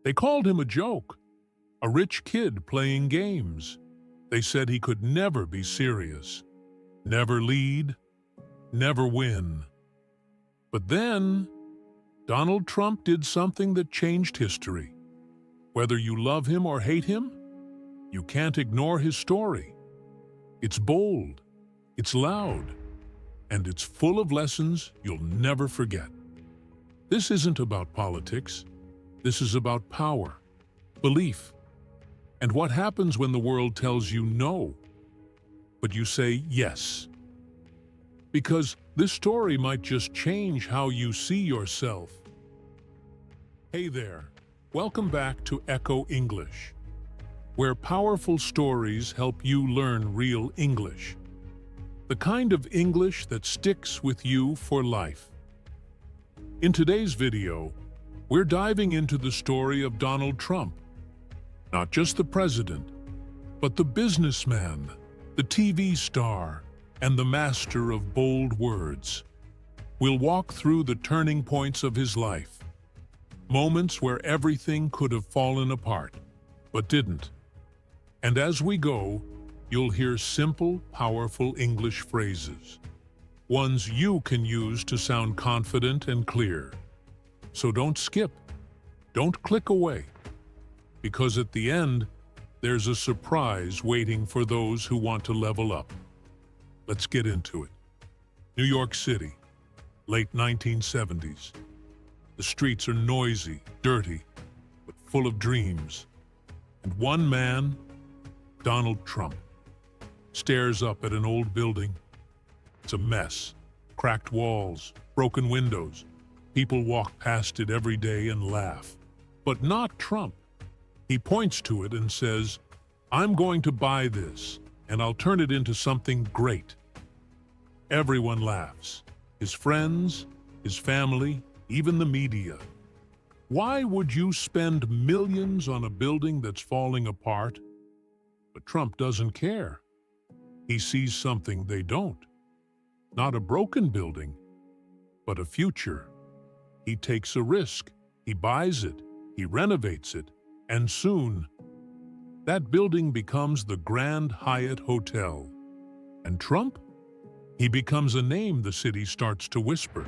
They called him a joke, a rich kid playing games. They said he could never be serious, never lead, never win. But then, Donald Trump did something that changed history. Whether you love him or hate him, you can't ignore his story. It's bold, it's loud, and it's full of lessons you'll never forget. This isn't about politics. This is about power, belief, and what happens when the world tells you no, but you say yes. Because this story might just change how you see yourself. Hey there, welcome back to Echo English, where powerful stories help you learn real English. The kind of English that sticks with you for life. In today's video, we're diving into the story of Donald Trump. Not just the president, but the businessman, the TV star, and the master of bold words. We'll walk through the turning points of his life. Moments where everything could have fallen apart, but didn't. And as we go, you'll hear simple, powerful English phrases. Ones you can use to sound confident and clear. So don't skip. Don't click away. Because at the end, there's a surprise waiting for those who want to level up. Let's get into it. New York City, late 1970s. The streets are noisy, dirty, but full of dreams. And one man, Donald Trump, stares up at an old building. It's a mess. Cracked walls, broken windows. People walk past it every day and laugh. But not Trump. He points to it and says, "I'm going to buy this, and I'll turn it into something great." Everyone laughs. His friends, his family, even the media. Why would you spend millions on a building that's falling apart? But Trump doesn't care. He sees something they don't. Not a broken building, but a future. He takes a risk. He buys it. He renovates it. And soon, that building becomes the Grand Hyatt Hotel. And Trump? He becomes a name the city starts to whisper.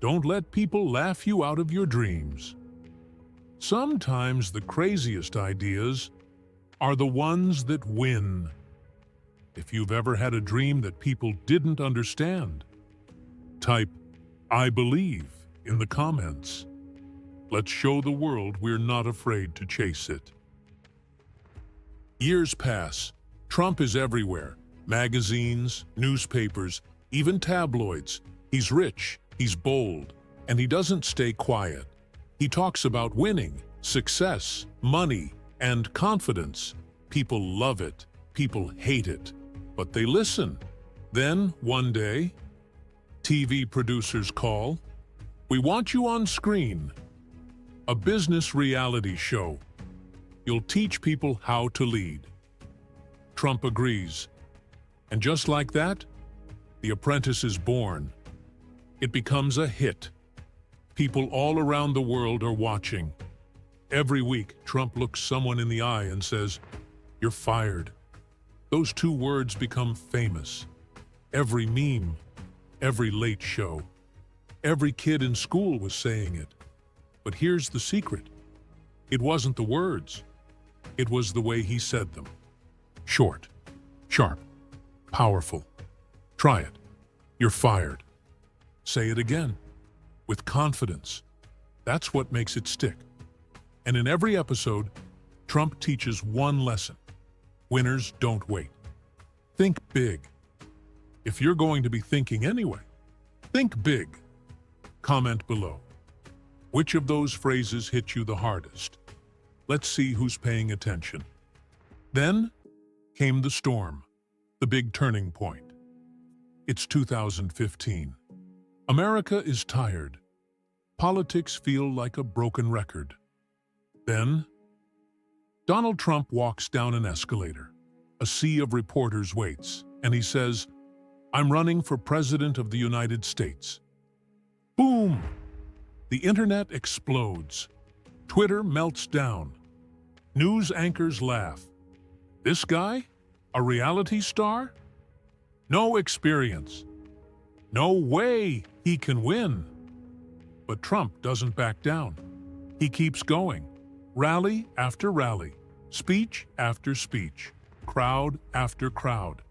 Don't let people laugh you out of your dreams. Sometimes the craziest ideas are the ones that win. If you've ever had a dream that people didn't understand, type "I believe" in the comments. Let's show the world we're not afraid to chase it. Years pass. Trump is everywhere. Magazines, newspapers, even tabloids. He's rich, he's bold, and he doesn't stay quiet. He talks about winning, success, money, and confidence. People love it. People hate it. But they listen. Then, one day, TV producers call. "We want you on screen. A business reality show. You'll teach people how to lead." Trump agrees. And just like that, The Apprentice is born. It becomes a hit. People all around the world are watching. Every week, Trump looks someone in the eye and says, "You're fired." Those two words become famous. Every meme, every late show, every kid in school was saying it. But here's the secret. It wasn't the words. It was the way he said them. Short, sharp, powerful. Try it. You're fired. Say it again, with confidence. That's what makes it stick. And in every episode, Trump teaches one lesson. Winners don't wait. Think big. If you're going to be thinking anyway, think big. Comment below. Which of those phrases hit you the hardest? Let's see who's paying attention. Then came the storm, the big turning point. It's 2015. America is tired. Politics feel like a broken record. Then, Donald Trump walks down an escalator. A sea of reporters waits, and he says, "I'm running for President of the United States." Boom! The internet explodes. Twitter melts down. News anchors laugh. This guy? A reality star? No experience. No way he can win. But Trump doesn't back down. He keeps going. Rally after rally, speech after speech, crowd after crowd.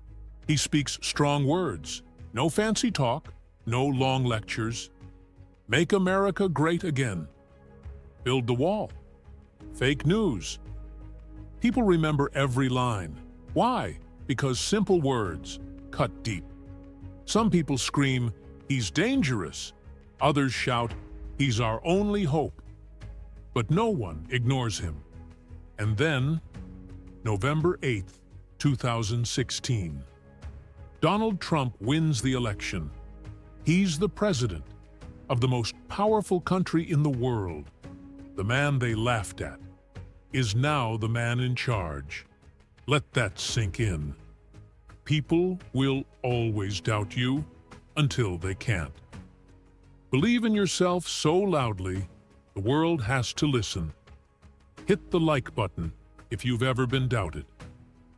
He speaks strong words. No fancy talk, no long lectures. Make America great again. Build the wall. Fake news. People remember every line. Why? Because simple words cut deep. Some people scream, "He's dangerous." Others shout, "He's our only hope." But no one ignores him. And then, November 8th, 2016. Donald Trump wins the election. He's the president of the most powerful country in the world. The man they laughed at is now the man in charge. Let that sink in. People will always doubt you until they can't. Believe in yourself so loudly, the world has to listen. Hit the like button if you've ever been doubted.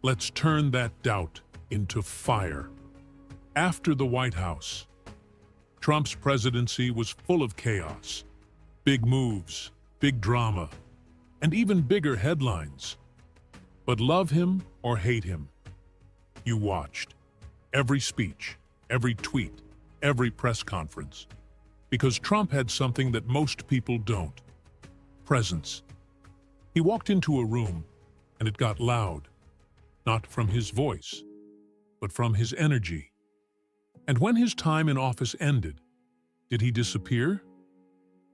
Let's turn that doubt into fire. After the White House, Trump's presidency was full of chaos. Big moves, big drama, and even bigger headlines. But love him or hate him, you watched every speech, every tweet, every press conference. Because Trump had something that most people don't: presence. He walked into a room and it got loud, not from his voice, but from his energy. And when his time in office ended, did he disappear?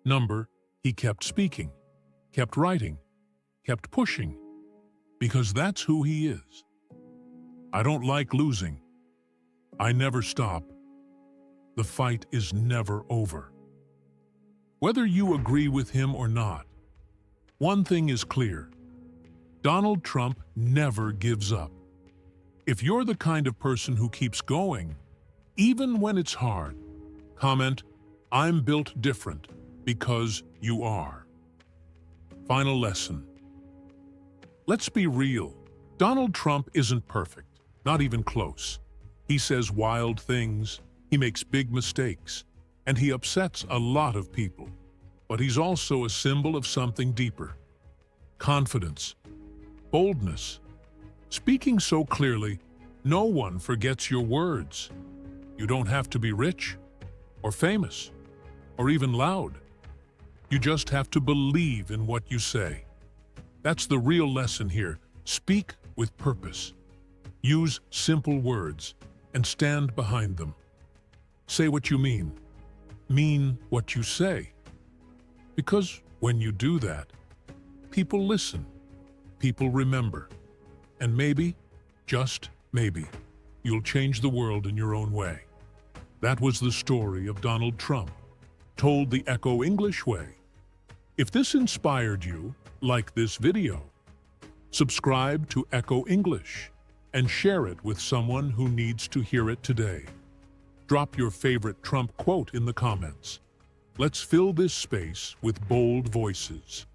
Number, he kept speaking, kept writing, kept pushing, because that's who he is. I don't like losing. I never stop. The fight is never over. Whether you agree with him or not, one thing is clear: Donald Trump never gives up. If you're the kind of person who keeps going, even when it's hard, comment, "I'm built different," because you are. Final lesson. Let's be real. Donald Trump isn't perfect, not even close. He says wild things, he makes big mistakes, and he upsets a lot of people. But he's also a symbol of something deeper: confidence, boldness. Speaking so clearly, no one forgets your words. You don't have to be rich, or famous, or even loud. You just have to believe in what you say. That's the real lesson here. Speak with purpose. Use simple words and stand behind them. Say what you mean what you say. Because when you do that, people listen, people remember, and maybe, just maybe, you'll change the world in your own way. That was the story of Donald Trump, told the Echo English way. If this inspired you, like this video. Subscribe to Echo English and share it with someone who needs to hear it today. Drop your favorite Trump quote in the comments. Let's fill this space with bold voices.